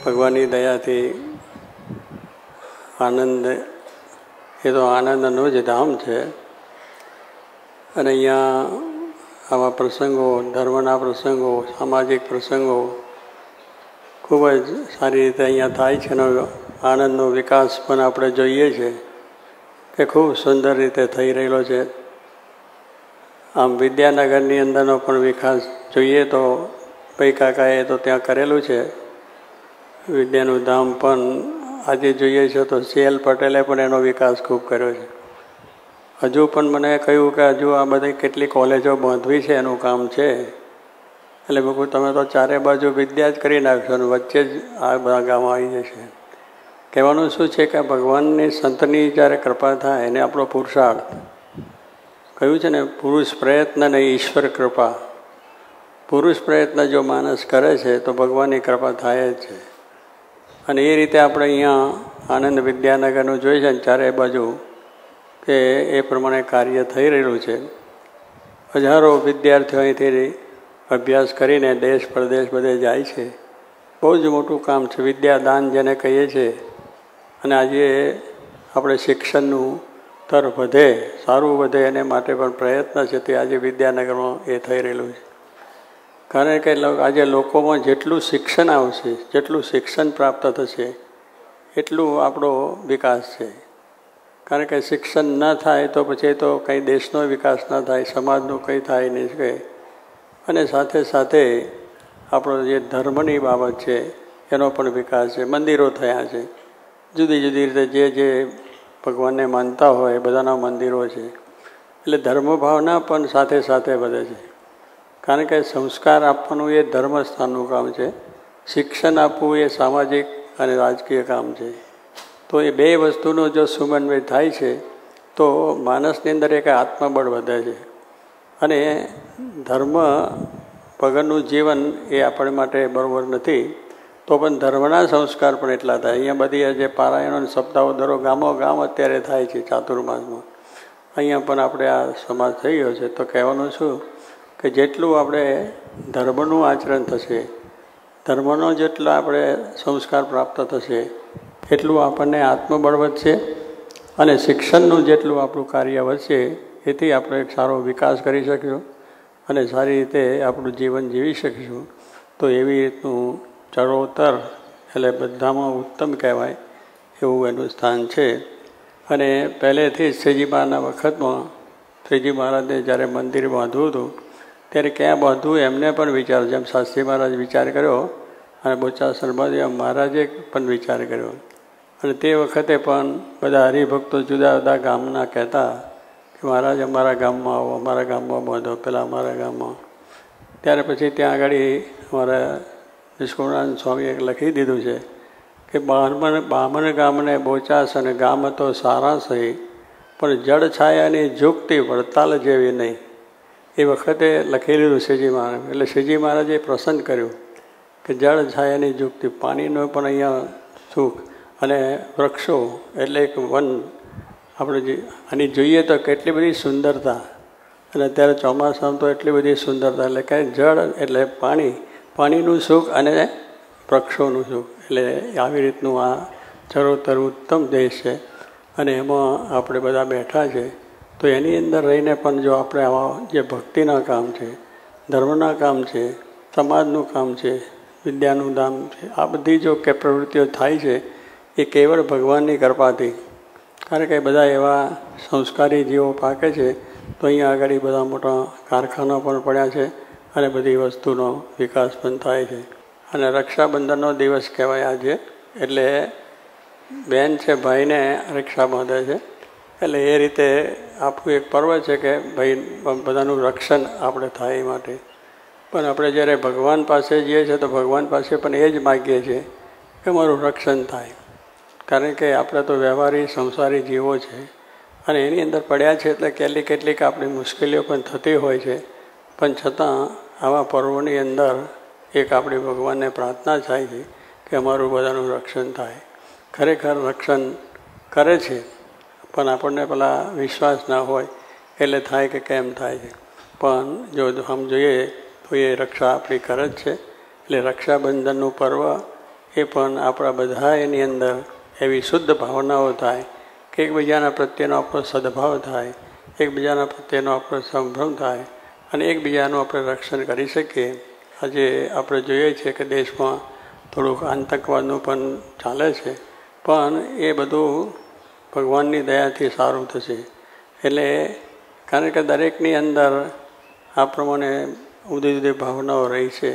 ભગવાનની દયાથી આનંદ, એ તો આનંદનું જ ધામ છે. અને અહીંયા આવા પ્રસંગો, ધર્મના પ્રસંગો, સામાજિક પ્રસંગો ખૂબ જ સારી રીતે અહીંયા થાય છે. એનો આનંદનો વિકાસ પણ આપણે જોઈએ છીએ કે ખૂબ સુંદર રીતે થઈ રહેલો છે. આમ વિદ્યાનગરની અંદરનો પણ વિકાસ જોઈએ તો ભાઈ કાકાએ તો ત્યાં કરેલું છે. વિદ્યાનું ધામ પણ આજે જોઈએ છે તો CL પટેલે પણ એનો વિકાસ ખૂબ કર્યો છે. હજુ પણ મને કહ્યું કે હજુ આ બધી કેટલી કોલેજો બાંધવી છે એનું કામ છે. એટલે મેં કહ્યું તમે તો ચારે બાજુ વિદ્યા જ કરી નાખશો અને વચ્ચે જ આ બધા ગામ આવી જશે. કહેવાનું શું છે કે ભગવાનની સંતની જ્યારે કૃપા થાય એને આપણો પુરુષાર્થ કહ્યું છે ને, પુરુષ પ્રયત્ન ને ઈશ્વર કૃપા. પુરુષ પ્રયત્ન જો માણસ કરે છે તો ભગવાનની કૃપા થાય જ છે. અને એ રીતે આપણે અહીંયા આનંદ વિદ્યાનગરનું જોઈએ છે ને ચારે બાજુ કે એ પ્રમાણે કાર્ય થઈ રહેલું છે. હજારો વિદ્યાર્થીઓ અહીંથી અભ્યાસ કરીને દેશ પ્રદેશ બધે જાય છે. બહુ જ મોટું કામ છે, વિદ્યાદાન જેને કહીએ છીએ. અને આજે આપણે શિક્ષણનું સ્તર વધે, સારું વધે એને માટે પણ પ્રયત્ન છે તે આજે વિદ્યાનગરમાં એ થઈ રહેલું છે. કારણ કે આજે લોકોમાં જેટલું શિક્ષણ આવશે, જેટલું શિક્ષણ પ્રાપ્ત થશે એટલું આપણો વિકાસ છે. કારણ કે શિક્ષણ ન થાય તો પછી તો કંઈ દેશનો વિકાસ ન થાય, સમાજનો કંઈ થાય નહીં શકે. અને સાથે સાથે આપણો જે ધર્મની બાબત છે એનો પણ વિકાસ છે. મંદિરો થયા છે, જુદી જુદી રીતે જે ભગવાનને માનતા હોય એ બધાના મંદિરો છે. એટલે ધર્મભાવના પણ સાથે સાથે વધે છે. કારણ કે સંસ્કાર આપવાનું એ ધર્મસ્થાનનું કામ છે, શિક્ષણ આપવું એ સામાજિક અને રાજકીય કામ છે. તો એ બે વસ્તુનો જો સમન્વય થાય છે તો માણસની અંદર એક આત્મબળ વધે છે. અને ધર્મ વગરનું જીવન એ આપણા માટે બરાબર નથી. તો પણ ધર્મના સંસ્કાર પણ એટલા થાય. અહીંયા બધી જે પારાયણો સપ્તાહો દરો ગામો ગામ અત્યારે થાય છે ચાતુર્માસમાં. અહીંયા પણ આપણે આ સમાજ થઈ ગયો છે. તો કહેવાનું શું કે જેટલું આપણે ધર્મનું આચરણ થશે, ધર્મનો જેટલા આપણે સંસ્કાર પ્રાપ્ત થશે એટલું આપણને આત્મબળ વધશે. અને શિક્ષણનું જેટલું આપણું કાર્ય વધશે એથી આપણે એક સારો વિકાસ કરી શકીશું અને સારી રીતે આપણું જીવન જીવી શકીશું. તો એવી રીતનું ચરોતર એટલે બધામાં ઉત્તમ કહેવાય એવું એનું સ્થાન છે. અને પહેલેથી જ શ્રીજી મહારાજના વખતમાં શ્રીજી મહારાજને જ્યારે મંદિર બાંધવું હતું ત્યારે ક્યાં બાંધવું એમને પણ વિચાર, જેમ શાસ્ત્રી મહારાજ વિચાર કર્યો અને બોચાસણ બાંધ્યું મહારાજે પણ વિચાર કર્યો. અને તે વખતે પણ બધા હરિભક્તો જુદા જુદા ગામના કહેતા કે મહારાજ અમારા ગામમાં આવો, અમારા ગામમાં બાંધો, પેલા અમારા ગામમાં. ત્યારે પછી ત્યાં આગળ અમારા નિષ્કુળાનંદ સ્વામીએ લખી દીધું છે કે બામણ ગામને બોચાસ અને ગામ તો સારા સહી પણ જળ છાયાની ઝૂકતી વડતાલ જેવી નહીં. એ વખતે લખી લીધું શ્રીજી મહારાજ. એટલે શ્રીજી મહારાજે પ્રસન્ન કર્યું કે જળ છાયાની ઝૂકતી, પાણીનો પણ અહીંયા સુખ અને વૃક્ષો એટલે એક વન. આપણે જે આની જોઈએ તો કેટલી બધી સુંદરતા. અને અત્યારે ચોમાસામાં તો એટલી બધી સુંદરતા. એટલે કે જળ એટલે પાણી, પાણીનું સુખ અને વૃક્ષોનું સુખ. એટલે આવી રીતનું આ ચરોતર ઉત્તમ દેશ છે. અને એમાં આપણે બધા બેઠા છે. તો એની અંદર રહીને પણ જો આપણે આવા જે ભક્તિના કામ છે, ધર્મના કામ છે, સમાજનું કામ છે, વિદ્યાનું ધામ છે, આ બધી જો કે પ્રવૃત્તિઓ થાય છે એ કેવળ ભગવાનની કૃપાથી. કારણ કે બધા એવા સંસ્કારી જીવો પાકે છે. તો અહીંયા આગળ બધા મોટા કારખાના પણ પડ્યા છે અને બધી વસ્તુનો વિકાસ પણ થાય છે. અને રક્ષાબંધનનો દિવસ કહેવાય આજે. એટલે બેન છે ભાઈને રક્ષા બાંધે છે. એટલે એ રીતે આપણું એક પર્વ છે કે ભાઈ બધાનું રક્ષણ આપણે થાય એ માટે. પણ આપણે જ્યારે ભગવાન પાસે જઈએ છીએ તો ભગવાન પાસે પણ એ જ માગીએ છીએ કે મારું રક્ષણ થાય. કારણ કે આપણે તો વ્યવહારી સંસારી જીવો છે અને એની અંદર પડ્યા છે. એટલે કેટલીક આપણી મુશ્કેલીઓ પણ થતી હોય છે. પણ છતાં આવા પર્વોની અંદર એક આપણી ભગવાનને પ્રાર્થના થાય છે કે અમારું બધાનું રક્ષણ થાય. ખરેખર રક્ષણ કરે છે પણ આપણને પેલા વિશ્વાસ ના હોય એટલે થાય કે કેમ થાય છે. પણ જો આમ જોઈએ તો એ રક્ષા આપણી કરે જ છે. એટલે રક્ષાબંધનનું પર્વ એ પણ આપણા બધા એની અંદર એવી શુદ્ધ ભાવનાઓ થાય કે એકબીજાના પ્રત્યેનો આપણો સદભાવ થાય, એકબીજાના પ્રત્યેનો આપણો સંભ્રમ થાય અને એકબીજાનું આપણે રક્ષણ કરી શકીએ. આજે આપણે જોઈએ છીએ કે દેશમાં થોડુંક આતંકવાદનું પણ ચાલે છે, પણ એ બધું ભગવાનની દયાથી સારું થશે. એટલે કારણ કે દરેકની અંદર આ પ્રમાણે જુદી જુદી ભાવનાઓ રહી છે.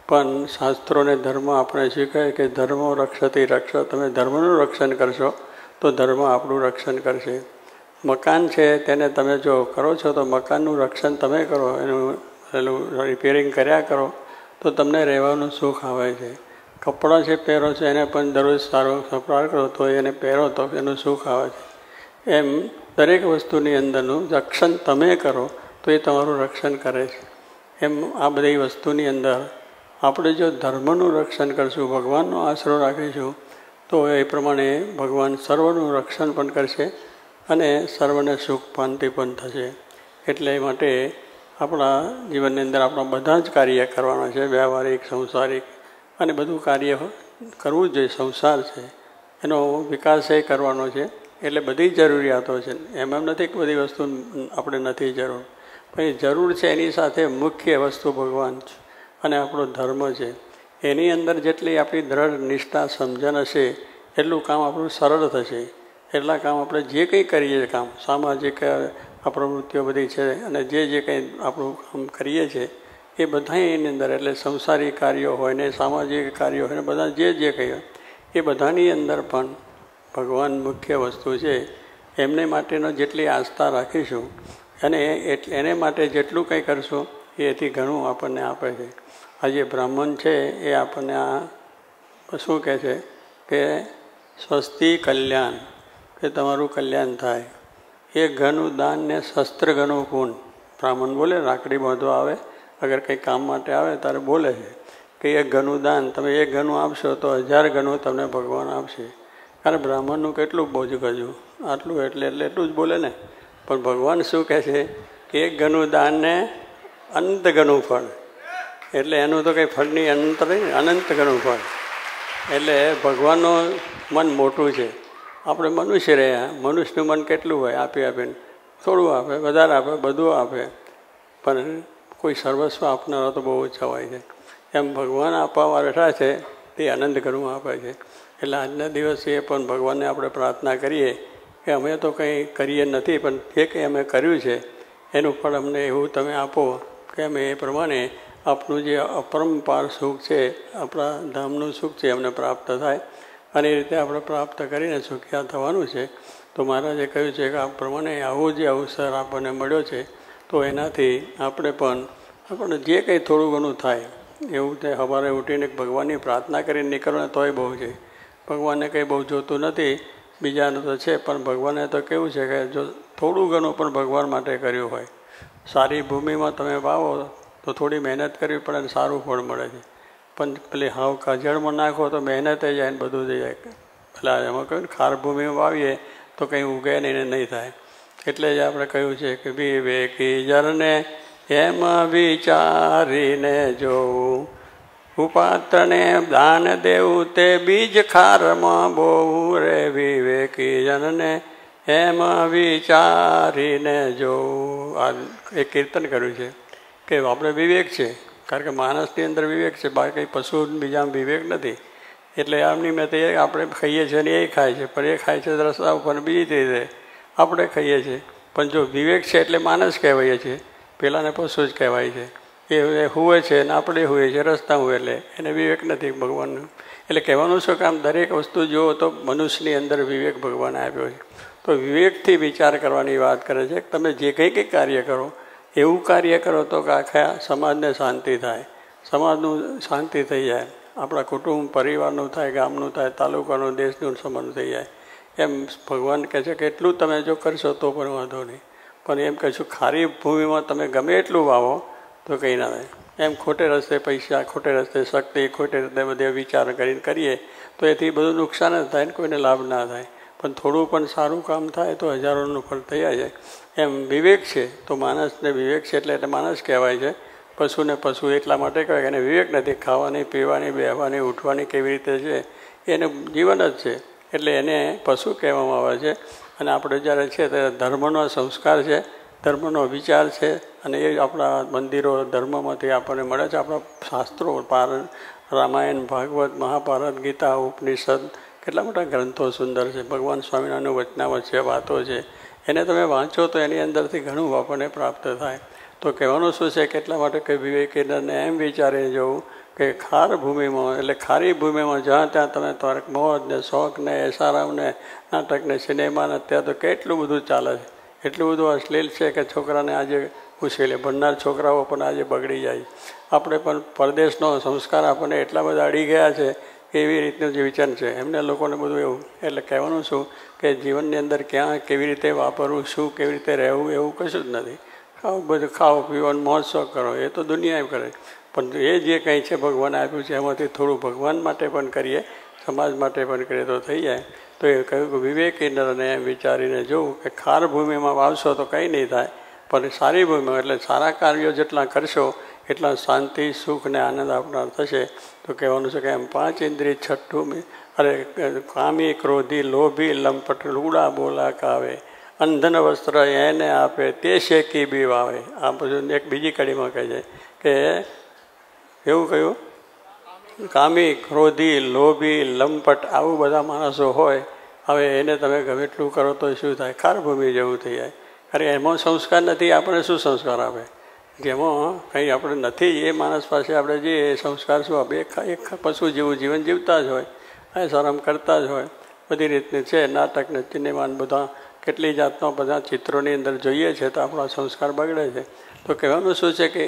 પણ શાસ્ત્રોને ધર્મ આપણે શીખે કે ધર્મો રક્ષતી રક્ષ, તમે ધર્મનું રક્ષણ કરશો તો ધર્મ આપણું રક્ષણ કરશે. મકાન છે તેને તમે જો કરો છો તો મકાનનું રક્ષણ તમે કરો, એનું પેલું રિપેરિંગ કર્યા કરો તો તમને રહેવાનું સુખ આવે છે. કપડાં છે પહેરો છો એને પણ દરરોજ સારો સપરાળ કરો તો એને પહેરો તો એનું સુખ આવે છે. એમ દરેક વસ્તુની અંદરનું રક્ષણ તમે કરો તો એ તમારું રક્ષણ કરે છે. એમ આ બધી વસ્તુની અંદર આપણે જો ધર્મનું રક્ષણ કરશું, ભગવાનનો આશરો રાખીશું તો એ પ્રમાણે ભગવાન સર્વનું રક્ષણ પણ કરશે અને સર્વને સુખ શાંતિ પણ થશે. એટલે માટે આપણા જીવનની અંદર આપણા બધા જ કાર્ય કરવાના છે, વ્યવહારિક, સંસારિક અને બધું કાર્ય કરવું જ જોઈએ. સંસાર છે એનો વિકાસ એ કરવાનો છે. એટલે બધી જરૂરિયાતો છે. એમ નથી કે બધી વસ્તુ આપણે નથી જરૂર, પણ એ જરૂર છે એની સાથે મુખ્ય વસ્તુ ભગવાન છે અને આપણો ધર્મ છે. એની અંદર જેટલી આપણી દ્રઢ નિષ્ઠા સમજણ હશે એટલું કામ આપણું સરળ થશે. એટલા કામ આપણે જે કંઈ કરીએ કામ સામાજિક આ પ્રવૃત્તિઓ બધી છે અને જે કંઈ આપણું કામ કરીએ છીએ એ બધા એની અંદર, એટલે સંસારી કાર્યો હોય ને સામાજિક કાર્યો હોય ને બધા જે કંઈ હોય એ બધાની અંદર પણ ભગવાન મુખ્ય વસ્તુ છે. એમને માટેનો જેટલી આસ્થા રાખીશું અને એને માટે જેટલું કંઈ કરશું એથી ઘણું આપણને આપે છે. આજે બ્રાહ્મણ છે એ આપણને આ શું કહે છે કે સ્વસ્તિ કલ્યાણ, કે તમારું કલ્યાણ થાય. એક ઘરનું દાન ને શસ્ત્ર ઘરનું પૂન. બ્રાહ્મણ બોલે, રાખડી બાંધવા આવે, અગર કંઈ કામ માટે આવે ત્યારે બોલે છે કે એક ઘરનું દાન તમે એક ઘરનું આપશો તો 1000 ઘરનું તમને ભગવાન આપશે. કારણ બ્રાહ્મણનું કેટલું બોજ ગજું, આટલું એટલે એટલું જ બોલે ને. પણ ભગવાન શું કહે છે કે એક ઘરનું દાન ને અનંત ઘરનું ફળ. એટલે એનું તો કંઈ ફળની અનંત નહીં, અનંત ઘણું ફળ. એટલે ભગવાનનું મન મોટું છે. આપણે મનુષ્ય રહ્યા, મનુષ્યનું મન કેટલું હોય, આપીને થોડું આપે, વધારે આપે, બધું આપે, પણ કોઈ સર્વસ્વ આપનારા તો બહુ ઓછા હોય છે. એમ ભગવાન આપવા બેઠા છે તે આનંદ ઘણું આપે છે. એટલે આજના દિવસે પણ ભગવાનને આપણે પ્રાર્થના કરીએ કે અમે તો કંઈ કરીએ નથી, પણ જે કંઈ અમે કર્યું છે એનું ફળ અમને એવું તમે આપો કે અમે એ પ્રમાણે આપનું જે અપરંપાર સુખ છે, આપણા ધામનું સુખ છે અમને પ્રાપ્ત થાય અને એ રીતે આપણે પ્રાપ્ત કરીને સુખિયા થવાનું છે. તો મહારાજે કહ્યું છે કે આ પ્રમાણે આવો જે અવસર આપણને મળ્યો છે તો એનાથી આપણે પણ આપણને જે કંઈ થોડું ઘણું થાય એવું તે સવારે ઉઠીને ભગવાનની પ્રાર્થના કરીને નીકળો ને તોય બહુ છે. ભગવાનને કંઈ બહુ જોતું નથી, બીજાનું તો છે, પણ ભગવાને તો કેવું છે કે જો થોડું ઘણું પણ ભગવાન માટે કર્યું હોય, સારી ભૂમિમાં તમે વાવો તો થોડી મહેનત કરવી પડે અને સારું ફળ મળે છે. પણ પેલી હાવ કાજળમાં નાખો તો મહેનત જાય ને બધું થઈ જાય. પેલા એમાં કહ્યું ને ખાર ભૂમિમાં વાવીએ તો કંઈ ઉગે નહીં ને નહીં થાય. એટલે જ આપણે કહ્યું છે કે વિવેકી જનને એમાં વિચારીને જોવું, ઉપાત્રને દાન દેવું તે બીજ ખારમાં બહુ રે. વિવેકી જનને એમાં વિચારીને જોવું. આ એક કીર્તન કર્યું છે કે આપણે વિવેક છે, કારણ કે માણસની અંદર વિવેક છે, બાકી પશુ બીજામાં વિવેક નથી. એટલે આમની મેં તો આપણે ખાઈએ છીએ ને એ ખાય છે, પણ એ ખાય છે રસ્તા ઉપર, બીજી રીતે આપણે ખાઈએ છીએ. પણ જો વિવેક છે એટલે માણસ કહેવાય છે, પેલાને પશુ જ કહેવાય છે. એ હુએ છે ને આપણે હુએ છે રસ્તા હું, એટલે એને વિવેક નથી ભગવાનનું. એટલે કહેવાનું છે કે આમ દરેક વસ્તુ જુઓ તો મનુષ્યની અંદર વિવેક ભગવાને આપ્યો છે. તો વિવેકથી વિચાર કરવાની વાત કરે છે કે તમે જે કંઈ કાર્ય કરો એવું કાર્ય કરો તો કે આખા સમાજને શાંતિ થાય, સમાજનું શાંતિ થઈ જાય, આપણા કુટુંબ પરિવારનું થાય, ગામનું થાય, તાલુકાનું, દેશનું સંબંધ થઈ જાય. એમ ભગવાન કહે છે કે એટલું તમે જો કરશો તો પણ વાંધો નહીં. પણ એમ કહીશું ખારી ભૂમિમાં તમે ગમે એટલું વાવો તો કંઈ ના થાય. એમ ખોટે રસ્તે પૈસા, ખોટે રસ્તે શક્તિ, ખોટે રીતે બધે વિચાર કરીને કરીએ તો એથી બધું નુકસાન જ થાય ને કોઈને લાભ ના થાય. પણ થોડું પણ સારું કામ થાય તો હજારોનું ફળ થઈ જાય. એમ વિવેક છે તો માણસને વિવેક છે એટલે માણસ કહેવાય છે. પશુને પશુ એટલા માટે કહેવાય કે એને વિવેક નથી. ખાવાની, પીવાની, બેહવાની, ઉઠવાની કેવી રીતે છે એનું જીવન જ છે, એટલે એને પશુ કહેવામાં આવે છે. અને આપણે જ્યારે છે ત્યારે ધર્મનો સંસ્કાર છે, ધર્મનો વિચાર છે, અને એ આપણા મંદિરો ધર્મમાંથી આપણને મળે છે. આપણા શાસ્ત્રો રામાયણ, ભાગવત, મહાભારત, ગીતા, ઉપનિષદ કેટલા મોટા ગ્રંથો સુંદર છે. ભગવાન સ્વામિનારાયણનું વચનામત છે, વાતો છે, એને તમે વાંચો તો એની અંદરથી ઘણું આપણને પ્રાપ્ત થાય. તો કહેવાનું શું છે, કેટલા માટે કે વિવેકાનંદને એમ વિચારી જવું કે ખાર ભૂમિમાં એટલે ખારી ભૂમિમાં જ્યાં ત્યાં તમે તમારે મોજ ને શોખ ને એસારામ ને નાટક ને સિનેમા ને ત્યાં તો કેટલું બધું ચાલે છે, એટલું બધું અશ્લીલ છે કે છોકરાને આજે ઉછેલે ભણનાર છોકરાઓ પણ આજે બગડી જાય. આપણે પણ પરદેશનો સંસ્કાર આપણને એટલા બધા અડી ગયા છે કે એવી રીતનું જે વિચાર છે એમને લોકોને બધું એવું. એટલે કહેવાનું શું કે જીવનની અંદર ક્યાં કેવી રીતે વાપરવું, શું કેવી રીતે રહેવું, એવું કશું જ નથી. બધું ખાઓ પીવાનું મોજ શોખ કરો એ તો દુનિયા કરે, પણ એ જે કંઈ છે ભગવાને આપ્યું છે એમાંથી થોડું ભગવાન માટે પણ કરીએ, સમાજ માટે પણ કરીએ તો થઈ જાય. તો એ કહ્યું કે વિવેકીનરને એમ વિચારીને જોવું કે ખાર ભૂમિમાં વાવશો તો કંઈ નહીં થાય, પણ સારી ભૂમિમાં એટલે સારા કાર્યો જેટલા કરશો એટલા શાંતિ, સુખ ને આનંદ આપનાર થશે. તો કહેવાનું છે કે એમ 5 ઇન્દ્રિય છઠ્ઠું અરે કામી, ક્રોધી, લોભી, લંપટ, લુગડા બોલા કાવે, અંધન વસ્ત્ર એને આપે તે શેકી બી વાવે. આ બધું એક બીજી કડીમાં કહે છે કે એવું કહ્યું કામી, ક્રોધી, લોભી, લંપટ આવું બધા માણસો હોય, હવે એને તમે ગમે એટલું કરો તો શું થાય, ખાર ભૂમિ જેવું થઈ જાય. અરે એમાં સંસ્કાર નથી, આપણે શું સંસ્કાર આપે? જેમાં કંઈ આપણે નથી એ માણસ પાસે આપણે જઈએ એ સંસ્કાર શું આપે? એક પશુ જેવું જીવન જીવતા જ હોય, આ શરમ કરતા જ હોય, બધી રીતની છે. નાટક ને સિનેમા બધા કેટલી જાતના બધા ચિત્રોની અંદર જોઈએ છે તો આપણા સંસ્કાર બગડે છે. તો કહેવાનું શું છે કે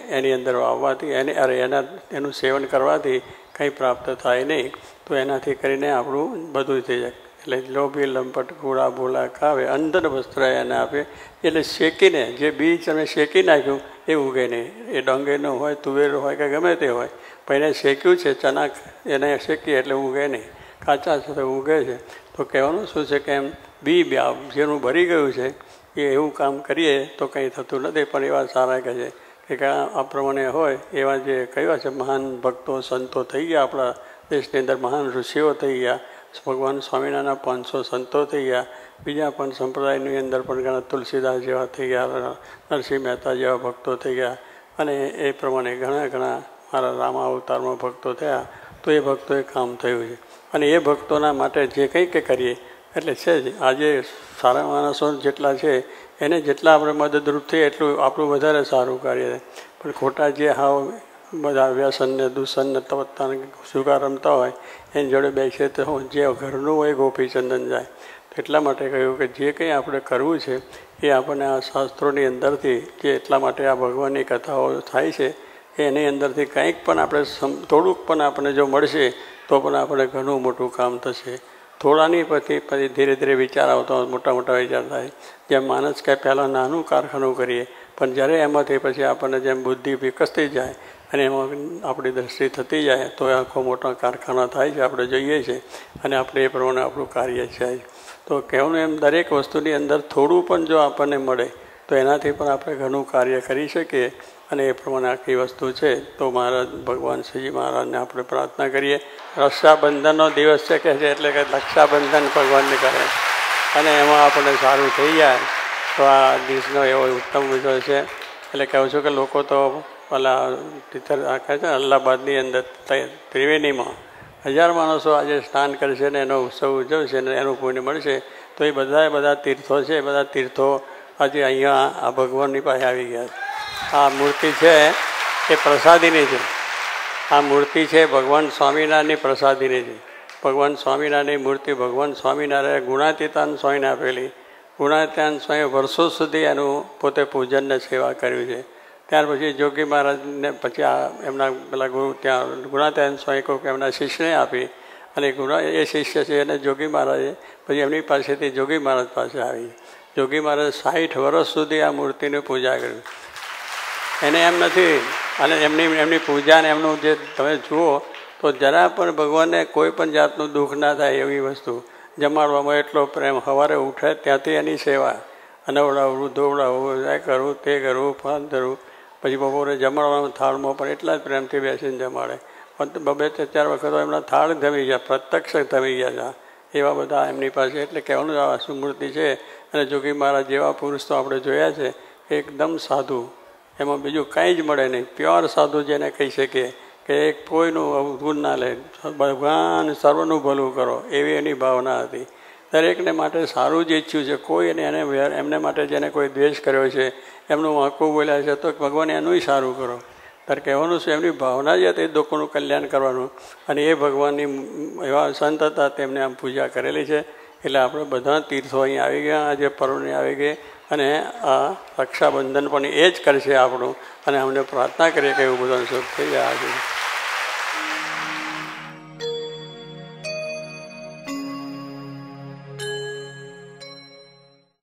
એની અંદર આવવાથી એનું સેવન કરવાથી કંઈ પ્રાપ્ત થાય નહીં. તો એનાથી કરીને આપણું બધું થઈ જાય. એટલે લોભી, લંપટ, ઘોડા બોલા ખાવે, અંધન વસ્ત્ર એને આપે. એટલે શેકીને જે બીજ તમે શેકી નાખ્યું એ ઉગે નહીં. એ ડોંગરનું હોય, તુવેર હોય કે ગમે તે હોય, પણ એને શેક્યું છે ચણા, એને શેકીએ એટલે ઉગે નહીં, કાચા છે તો ઉગે છે. તો કહેવાનું શું છે કે એમ જેનું ભરી ગયું છે એ એવું કામ કરીએ તો કંઈ થતું નથી. પણ એવા સારા કહે છે કે આ પ્રમાણે હોય એવા જે કહેવા છે મહાન ભક્તો સંતો થઈ ગયા આપણા દેશની અંદર, મહાન ઋષિઓ થઈ ગયા, ભગવાન સ્વામિનારાયણના 500 સંતો થઈ ગયા, બીજા પણ સંપ્રદાયની અંદર પણ ઘણા તુલસીદાસ જેવા થઈ ગયા, નરસિંહ મહેતા જેવા ભક્તો થઈ ગયા, અને એ પ્રમાણે ઘણા મારા રામા અવતારમાં ભક્તો થયા. તો એ ભક્તોએ કામ થયું છે. અને એ ભક્તોના માટે જે કંઈ કે કરીએ એટલે છે જ. આજે સારા માણસો જેટલા છે એને જેટલા આપણે મદદરૂપ થઈએ એટલું આપણું વધારે સારું કાર્ય છે. પણ ખોટા જે હાવ બધા વ્યસનને દૂષણને તવત્તાને સુગા રમતા હોય એની જોડે બેસીએ તો જે ઘરનું હોય ગોપીચંદન જાય. એટલા માટે કહ્યું કે જે કંઈ આપણે કરવું છે એ આપણને આ શાસ્ત્રોની અંદરથી જે એટલા માટે આ ભગવાનની કથાઓ થાય છે એની અંદરથી કંઈક પણ આપણે થોડુંક પણ આપણને જો મળશે તો પણ આપણે ઘણું મોટું કામ થશે. થોડાની પછી ધીરે ધીરે વિચાર આવતો મોટા વિચાર થાય. જેમ માણસ કે પહેલાં નાનું કારખાનું કરીએ, પણ જ્યારે એમાંથી પછી આપણને જેમ બુદ્ધિ વિકસતી જાય અને એમાં આપણી દ્રષ્ટિ થતી જાય તો આખો મોટા કારખાના થાય છે, આપણે જોઈએ છીએ, અને આપણે એ પ્રમાણે આપણું કાર્ય છે. તો કહેવાનું એમ દરેક વસ્તુની અંદર થોડું પણ જો આપણને મળે તો એનાથી પણ આપણે ઘણું કાર્ય કરી શકીએ. અને એ પ્રમાણે આખી વસ્તુ છે. તો મહારાજ ભગવાન શ્રીજી મહારાજને આપણે પ્રાર્થના કરીએ. રક્ષાબંધનનો દિવસ છે કે છે એટલે કે રક્ષાબંધન ભગવાનને કરે અને એમાં આપણને સારું થઈ જાય તો આ દિવસનો એવો ઉત્તમ વિષય છે. એટલે કહું છું કે લોકો તો પેલા ટીચર કહે છે અલ્હાબાદની અંદર ત્રિવેણીમાં 1000 માણસો આજે સ્નાન કરશે ને એનો ઉત્સવ ઉજવશે ને એનું પુણ્ય મળશે. તો એ બધા તીર્થો છે, બધા તીર્થો આજે અહીંયા આ ભગવાનની પાસે આવી ગયા છે. આ મૂર્તિ છે એ પ્રસાદીની છે. આ મૂર્તિ છે ભગવાન સ્વામિનારાયણની પ્રસાદીની છે. ભગવાન સ્વામિનારાયણની મૂર્તિ ભગવાન સ્વામિનારાયણ ગુણાતીતાન સ્વામીને આપેલી. ગુણાતીતાન સ્વામી વર્ષો સુધી એનું પોતે પૂજનને સેવા કર્યું છે. ત્યાર પછી જોગી મહારાજને પછી એમના પેલા ગુરુ ત્યાં ગુણાતીતાન સ્વામી કોઈ એમના શિષ્યને આપી અને એ શિષ્ય છે એને જોગી મહારાજે પછી એમની પાસેથી જોગી મહારાજ પાસે આવી. જોગી મહારાજ 60 વર્ષ સુધી આ મૂર્તિની પૂજા કરી. એને એમ નથી, અને એમની પૂજાને એમનું જે તમે જુઓ તો જરા પણ ભગવાનને કોઈ પણ જાતનું દુઃખ ના થાય એવી વસ્તુ. જમાડવામાં એટલો પ્રેમ, સવારે ઉઠે ત્યાંથી એની સેવા, અનવડાવવું, ધોવડાવવું, એ કરવું તે કરવું, ફાન ધરવું, પછી બપોરે જમાડવાનું થાળમાં પણ એટલા જ પ્રેમથી બેસીને જમાડે. પણ 2-4 વખત એમના થાળ જમી ગયા, પ્રત્યક્ષ જમી ગયા છે એવા બધા એમની પાસે. એટલે કહેવાનું આ સ્મૃતિ છે. અને જોગી મહારાજ જેવા પુરુષ તો આપણે જોયા છે, એકદમ સાધુ, એમાં બીજું કંઈ જ મળે નહીં. પ્યોર સાધુ જેને કહી શકીએ કે કોઈનું અવગુણ ના લે, ભગવાન સર્વનું ભલું કરો એવી એની ભાવના હતી. દરેકને માટે સારું જ ઈચ્છ્યું છે. કોઈ એને એમને માટે જેને કોઈ દ્વેષ કર્યો છે, એમનું વાંકું બોલ્યા છે, તો ભગવાન એનું સારું કરો. ત્યારે કહેવાનું છે એમની ભાવના જ હતી લોકોનું કલ્યાણ કરવાનું. અને એ ભગવાનની એવા સંત હતા, તેમને આમ પૂજા કરેલી છે. એટલે આપણે બધા તીર્થો અહીં આવી ગયા, આજે પર્વની આવી ગઈ. અને આ રક્ષાબંધન પણ એ જ કરશે આપણું. અને અમને પ્રાર્થના કરીએ કે એવું બધું સુખ થઈ જાય.